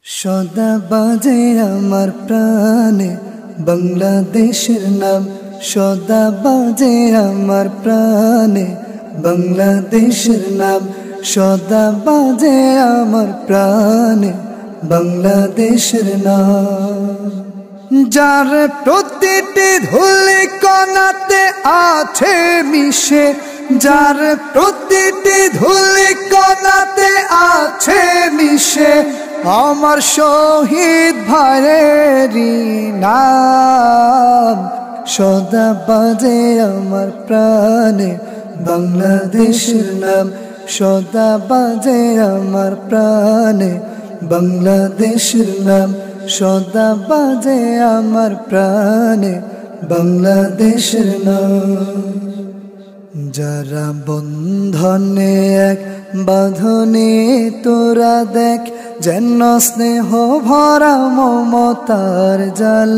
সদা বাজে আমার প্রাণে বাংলাদেশের নাম, সদা বাজে আমার প্রাণে বাংলাদেশের নাম, সদা বাজে আমার প্রাণে বাংলাদেশের নাম। যার প্রতিটি ধুলি কণাতে আছে মিশে, যার প্রতিটি ধুলি কণাতে আছে মিশে আমার শহীদ ভাইয়েরই নাম। সদা বাজে আমার প্রাণে বাংলাদেশের নাম, সদা বাজে আমার প্রাণে বাংলাদেশের নাম, সদা বাজে আমার প্রাণে বাংলাদেশের নাম। যারা বন্ধনে এক বাঁধনে তোরা দেখ, যেন স্নেহ ভরা মমতার জাল,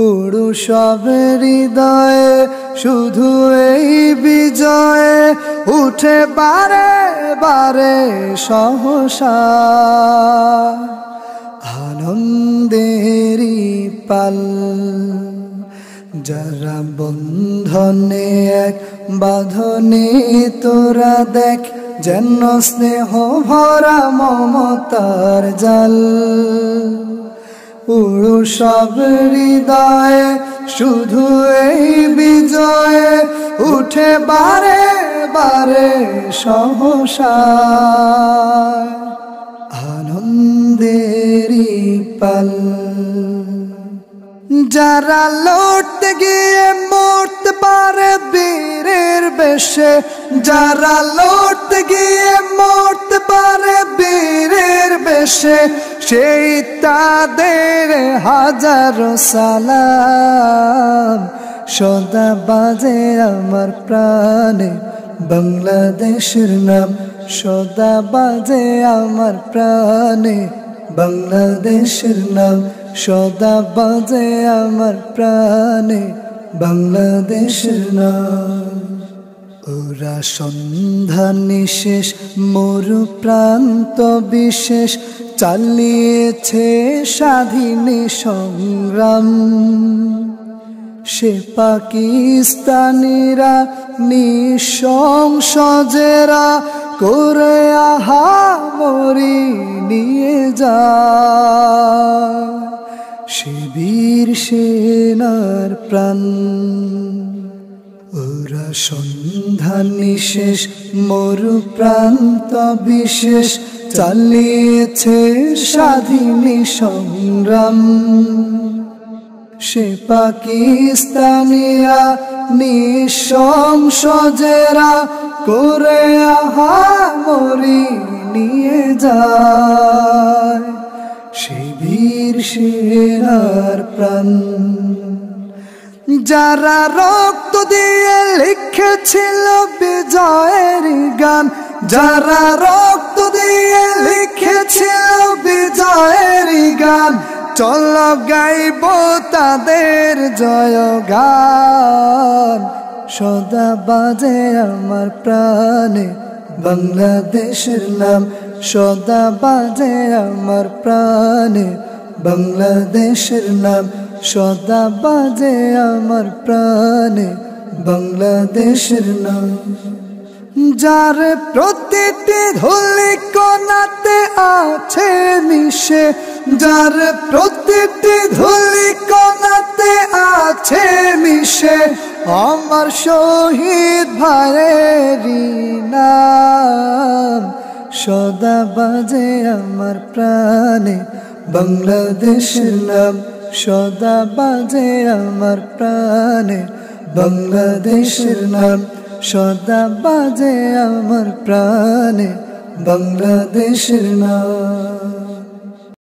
উড়ু সব হৃদয়ে শুধু এই বিজয়ে উঠে বারে বারে সহসা আনন্দেরই পাল। যারা বন্ধনে এক বাঁধনে তোরা দেখ, যেন স্নেহ ভরা মমতার জাল, উড়ু সব হৃদয়ে শুধু এই বিজয়ে উঠে বারে বারে সহসা আনন্দেরই পাল। যারা লড়তে গিয়ে মরতে পারে বীরের বেশে, যারা লড়তে গিয়ে মরতে পারে বীরের বেশে, সেই তাদের হাজারো সালাম। সদা বাজে আমার প্রাণে বাংলাদেশের নাম, সদা বাজে আমার প্রাণে বাংলাদেশের নাম, সদা বাজে আমার প্রাণে বাংলাদেশের নাম। ওরা সন্ধ্যা নিশেষ মরু প্রান্ত বিশেষ চালিয়েছে স্বাধীনী সংগ্রাম। সে পাকিস্তানিরা নৃশংসজেরা করে আহামরি নিয়ে যায় সে বীর সেনার প্রাণ। ওরা সন্ধ্যা নিশেষ মরু প্রান্ত বিশেষ চালিয়েছে স্বাধীনী সংগ্রাম। সে পাকিস্তানিরা নৃশংসজেরা করে আহামরি নিয়ে যায় সে বীর সেনার প্রাণ। যারা রক্ত দিয়ে লিখেছিল বিজয়ের গান, যারা রক্ত দিয়ে লিখেছিল বিজয়ের গান, চল গাইব তাদের জয়গান। সদা বাজে আমার প্রাণে বাংলাদেশের নাম, সদা বাজে আমার প্রাণে বাংলাদেশের নাম, সদা বাজে আমার প্রাণে বাংলাদেশের নাম। যার প্রতিটি ধুলি কণাতে আছে মিশে, যার প্রতিটি ধুলি কণাতে আছে মিশে আমার শহীদ ভাইয়েরই নাম। সদা বাজে আমার প্রাণে বাংলাদেশের নাম, সদা বাজে আমার প্রাণে বাংলাদেশের নাম, সদা বাজে আমার প্রাণে বাংলাদেশের নাম।